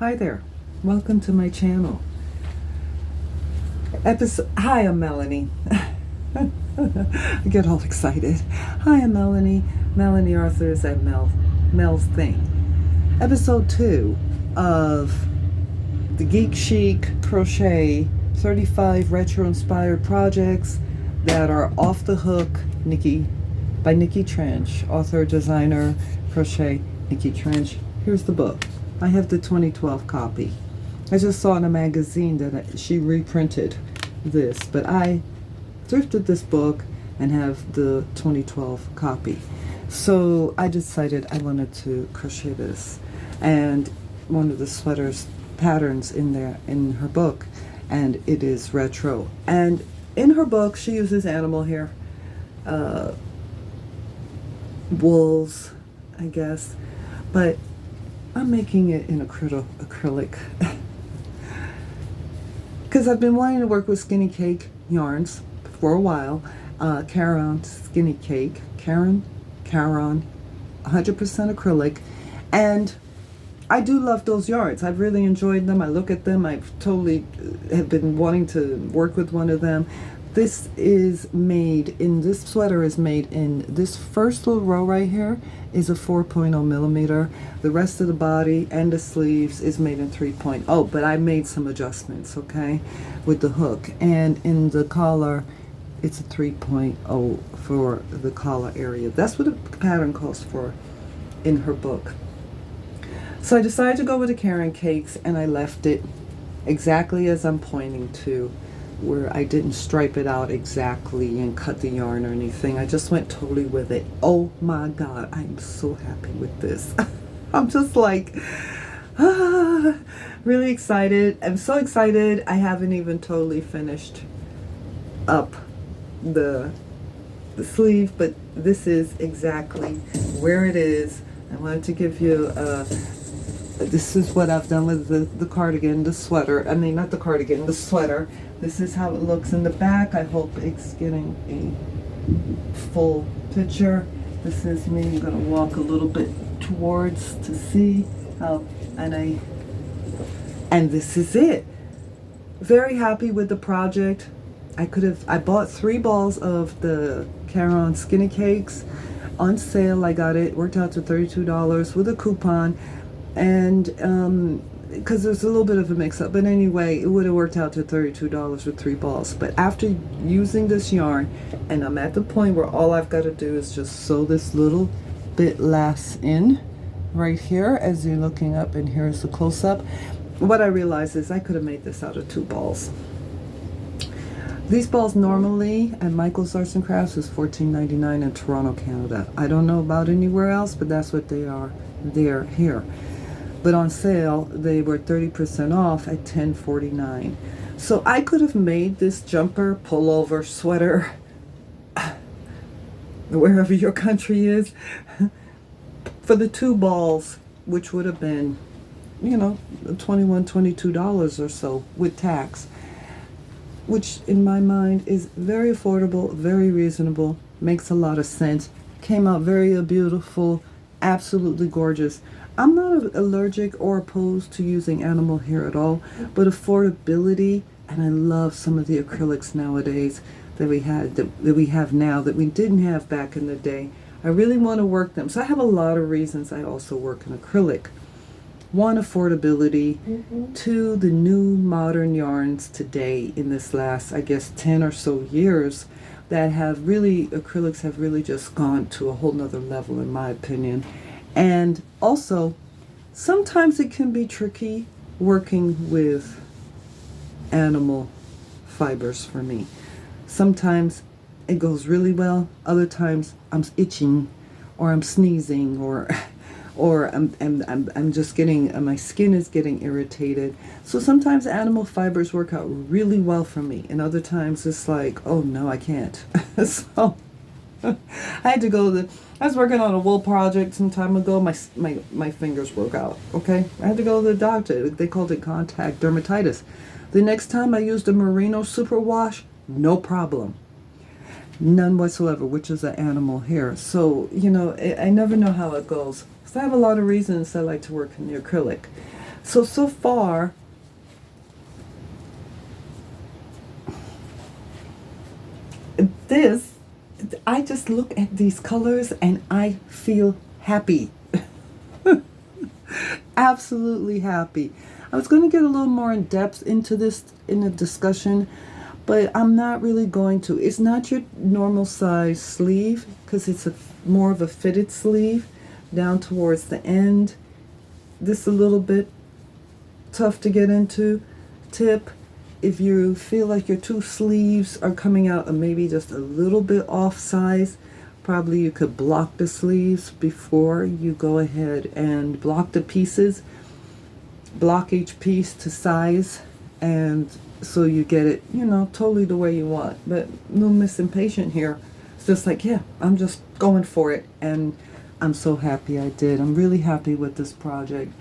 Hi there. Welcome to my channel. Hi, I'm Melanie. I get all excited. Hi, I'm Melanie. Melanie Arthur is at Mel's Thing. Episode 2 of the Geek Chic Crochet 35 retro-inspired projects that are off the hook. By NIkki Trench, author, designer, crochet, NIkki Trench. Here's the book. I have the 2012 copy. I just saw in a magazine that she reprinted this, but I thrifted this book and have the 2012 copy. So I decided I wanted to crochet this, and one of the sweaters patterns in her book, and it is retro. And in her book she uses animal hair, wools, I guess, but I'm making it in acrylic because I've been wanting to work with skinny cake yarns for a while. Caron skinny cake, Caron 100% acrylic, and I do love those yarns. I've really enjoyed them. I look at them. I've totally have been wanting to work with one of them. This sweater is made in this first little row right here is a 4.0 millimeter. The rest of the body and the sleeves is made in 3.0, but I made some adjustments, okay, with the hook. And in the collar, it's a 3.0 for the collar area. That's what the pattern calls for in her book. So I decided to go with the Caron cakes, and I left it exactly as I'm pointing to, where I didn't stripe it out exactly and cut the yarn or anything. I just went totally with it. Oh my God, I'm so happy with this. I'm just like, really excited. I'm so excited. I haven't even totally finished up the sleeve, but this is exactly where it is. I wanted to give you this is what I've done with the cardigan, the sweater. I mean, not the cardigan, the sweater. This is how it looks in the back. I hope it's getting a full picture. This is me. I'm going to walk a little bit towards to see how, and this is it. Very happy with the project. I bought 3 balls of the Caron skinny cakes on sale. I got it, worked out to $32 with a coupon, and because there's a little bit of a mix-up, but anyway, it would have worked out to $32 with 3 balls. But after using this yarn, and I'm at the point where all I've got to do is just sew this little bit last in right here as you're looking up, and here's the close-up. What I realized is I could have made this out of 2 balls. These balls normally at Michael's Arts and Crafts is $14.99 in Toronto, Canada. I don't know about anywhere else, but that's what they are. They're here. But on sale, they were 30% off at $10.49. So I could have made this jumper, pullover, sweater, wherever your country is, for the 2 balls, which would have been, $21, $22 or so with tax, which in my mind is very affordable, very reasonable, makes a lot of sense, came out very beautiful, absolutely gorgeous. I'm not allergic or opposed to using animal hair at all, but affordability, and I love some of the acrylics nowadays that we have now that we didn't have back in the day. I really want to work them. So I have a lot of reasons I also work in acrylic. 1, affordability. 2, the new modern yarns today in this last, I guess, 10 or so years that have really, acrylics have really just gone to a whole nother level in my opinion. And also, sometimes it can be tricky working with animal fibers for me. Sometimes it goes really well. Other times I'm itching, or I'm sneezing, or I'm just getting, my skin is getting irritated. So sometimes animal fibers work out really well for me, and other times it's like, oh no, I can't. So I had to go I was working on a wool project some time ago. My fingers broke out, okay? I had to go to the doctor. They called it contact dermatitis. The next time I used a merino superwash, no problem. None whatsoever, which is an animal hair. So, I never know how it goes. So I have a lot of reasons I like to work in the acrylic. So far, this, I just look at these colors and I feel happy. Absolutely happy. I was going to get a little more in depth into this in the discussion, but I'm not really going to. It's not your normal size sleeve because it's more of a fitted sleeve down towards the end. This a little bit tough to get into. Tip, if you feel like your two sleeves are coming out maybe just a little bit off size, probably you could block the sleeves before you go ahead and block the pieces. Block each piece to size, and so you get it, you know, totally the way you want. But no Miss Impatient here. It's just like, yeah, I'm just going for it, and I'm so happy I did. I'm really happy with this project.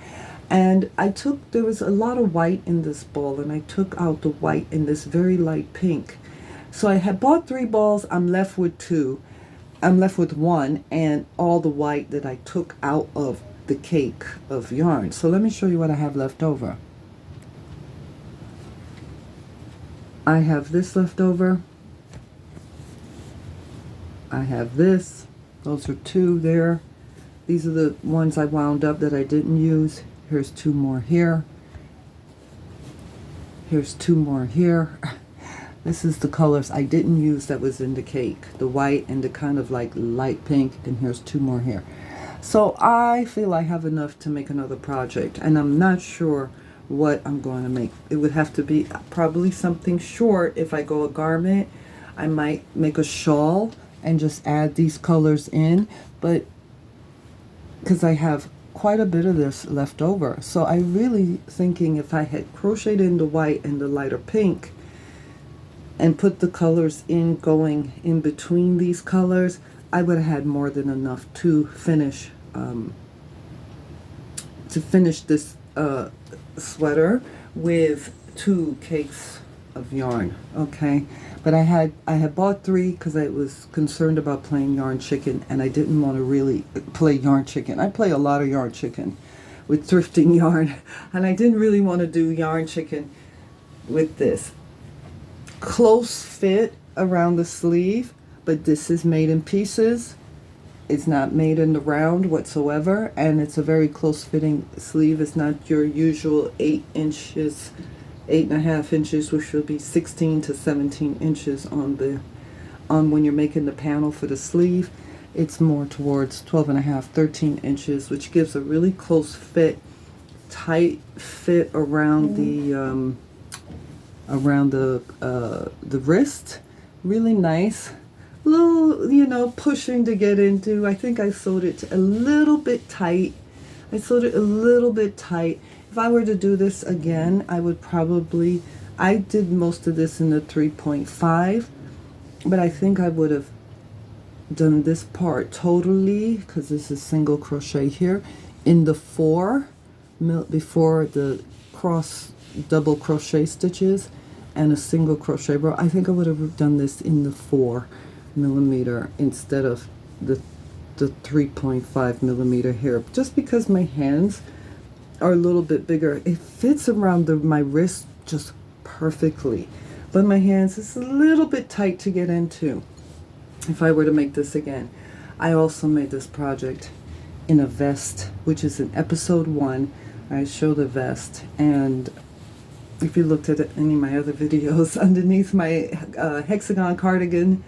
And there was a lot of white in this ball, and I took out the white in this very light pink. So I had bought 3 balls, I'm left with 2. I'm left with 1, and all the white that I took out of the cake of yarn. So let me show you what I have left over. I have this left over. I have this. Those are 2 there. These are the ones I wound up that I didn't use. Here's 2 more here. Here's 2 more here. This is the colors I didn't use that was in the cake. The white and the kind of like light pink. And here's 2 more here. So I feel I have enough to make another project, and I'm not sure what I'm going to make. It would have to be probably something short. If I go a garment, I might make a shawl and just add these colors in, but because I have quite a bit of this left over. So I really thinking if I had crocheted in the white and the lighter pink and put the colors in going in between these colors, I would have had more than enough to finish this sweater with 2 cakes of yarn. Okay, but I had bought 3 because I was concerned about playing yarn chicken, and I didn't want to really play yarn chicken. I play a lot of yarn chicken with thrifting yarn, and I didn't really want to do yarn chicken with this. Close fit around the sleeve, but this is made in pieces. It's not made in the round whatsoever, and it's a very close fitting sleeve. It's not your usual 8 inches, 8.5 inches, which will be 16 to 17 inches on when you're making the panel for the sleeve. It's more towards 12.5, 13 inches, which gives a really close fit, tight fit around the wrist. Really nice. Little, you know, pushing to get into. I think I sewed it a little bit tight. If I were to do this again, I did most of this in the 3.5, but I think I would have done this part totally, because this is single crochet here, in the 4 before the cross double crochet stitches and a single crochet row. I think I would have done this in the 4mm instead of the 3.5 millimeter here, just because my hands are a little bit bigger. It fits around my wrist just perfectly, but my hands is a little bit tight to get into. If I were to make this again, I also made this project in a vest, which is in episode 1. I show the vest, and if you looked at any of my other videos, underneath my hexagon cardigan,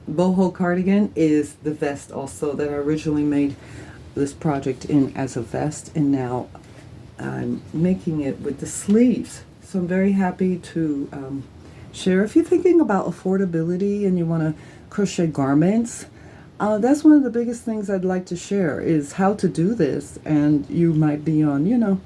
boho cardigan, is the vest also that I originally made this project in as a vest, and now I'm making it with the sleeves. So I'm very happy to share. If you're thinking about affordability and you want to crochet garments, that's one of the biggest things I'd like to share, is how to do this. And you might be on, you know,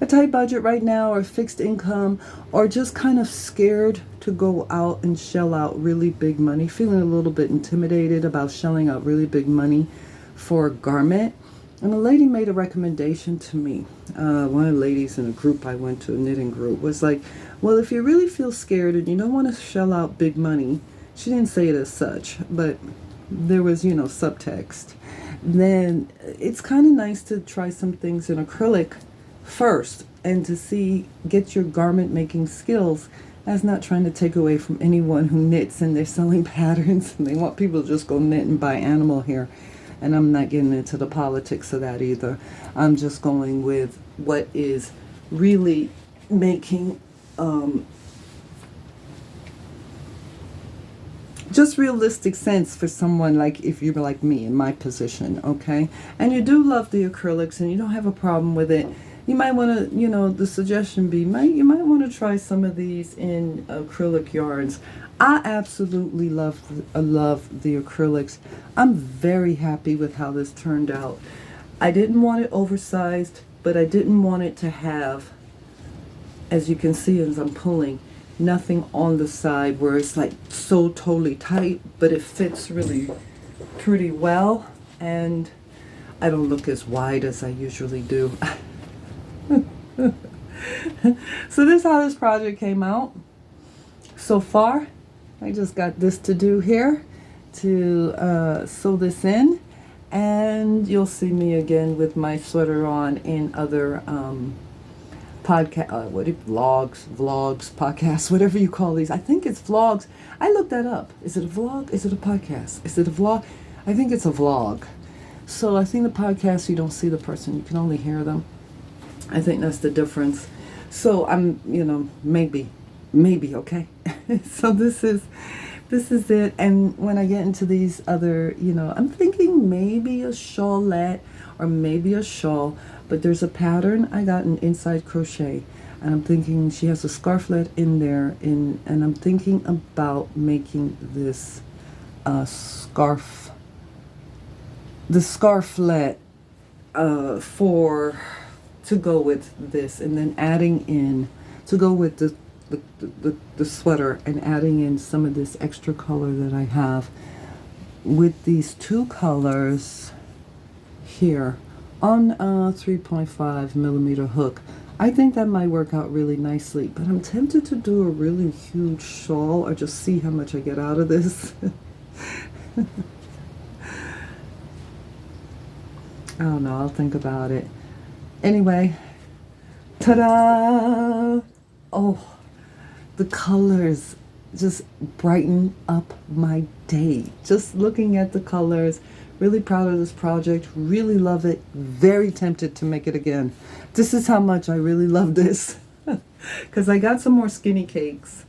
a tight budget right now, or fixed income, or just kind of scared to go out and shell out really big money, feeling a little bit intimidated about shelling out really big money for a garment. And a lady made a recommendation to me. One of the ladies in a group I went to, a knitting group, was like, well, if you really feel scared and you don't want to shell out big money, she didn't say it as such, but there was, you know, subtext, then it's kind of nice to try some things in acrylic first. and to see, get your garment making skills. That's not trying to take away from anyone who knits and they're selling patterns and they want people to just go knit and buy animal hair. And I'm not getting into the politics of that either. I'm just going with what is really making just realistic sense for someone like if you're like me in my position, okay? And you do love the acrylics and you don't have a problem with it. You might want to, you know, the suggestion be, you might want to try some of these in acrylic yarns. I absolutely love the acrylics. I'm very happy with how this turned out. I didn't want it oversized, but I didn't want it to have, as you can see as I'm pulling, nothing on the side where it's like so totally tight, but it fits really pretty well. And I don't look as wide as I usually do. So this is how this project came out so far. I just got this to do here to sew this in, and you'll see me again with my sweater on in other podcast, vlogs, podcasts, whatever you call these. I think it's vlogs. I looked that up. Is it a vlog? Is it a podcast? Is it a vlog? I think it's a vlog. So I think the podcast, you don't see the person, you can only hear them. I think that's the difference. So I'm, you know, maybe, okay. So this is it. And when I get into these other, you know, I'm thinking maybe a shawlette or maybe a shawl, but there's a pattern I got in Inside Crochet, and I'm thinking she has a scarflet in there, and I'm thinking about making this scarflet to go with this, and then adding in to go with the sweater, and adding in some of this extra color that I have with these two colors here on a 3.5 millimeter hook. I think that might work out really nicely, but I'm tempted to do a really huge shawl or just see how much I get out of this. I don't know, I'll think about it. Anyway, ta-da! Oh, the colors just brighten up my day. Just looking at the colors, really proud of this project, really love it, very tempted to make it again. This is how much I really love this. Because I got some more skinny cakes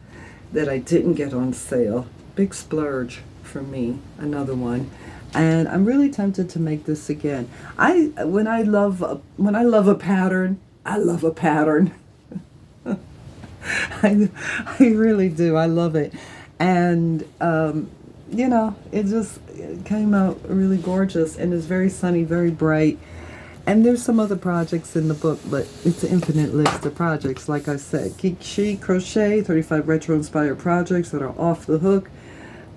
that I didn't get on sale. Big splurge for me, another one. And I'm really tempted to make this again. When I love a pattern, I love a pattern. I really do. I love it. And you know, it came out really gorgeous, and it's very sunny, very bright. And there's some other projects in the book, but it's an infinite list of projects. Like I said, Geek Crochet, 35 retro inspired projects that are off the hook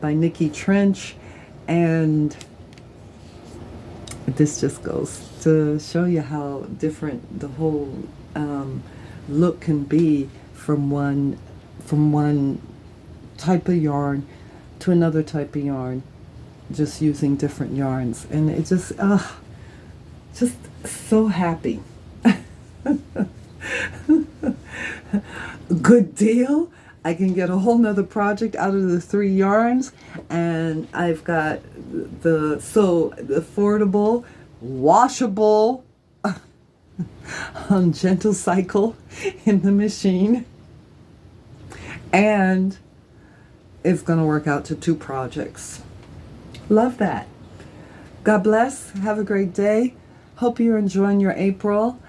by NIkki Trench. And this just goes to show you how different the whole look can be from one type of yarn to another type of yarn, just using different yarns. And it just so happy. Good deal. I can get a whole nother project out of the 3 yarns, and I've got the affordable, washable, gentle cycle in the machine, and it's going to work out to 2 projects. Love that. God bless. Have a great day. Hope you're enjoying your April.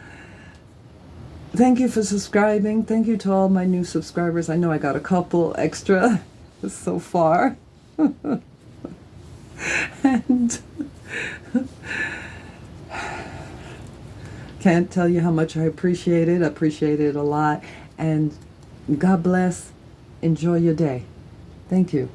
Thank you for subscribing. Thank you to all my new subscribers. I know I got a couple extra so far. And can't tell you how much I appreciate it. I appreciate it a lot. And God bless. Enjoy your day. Thank you.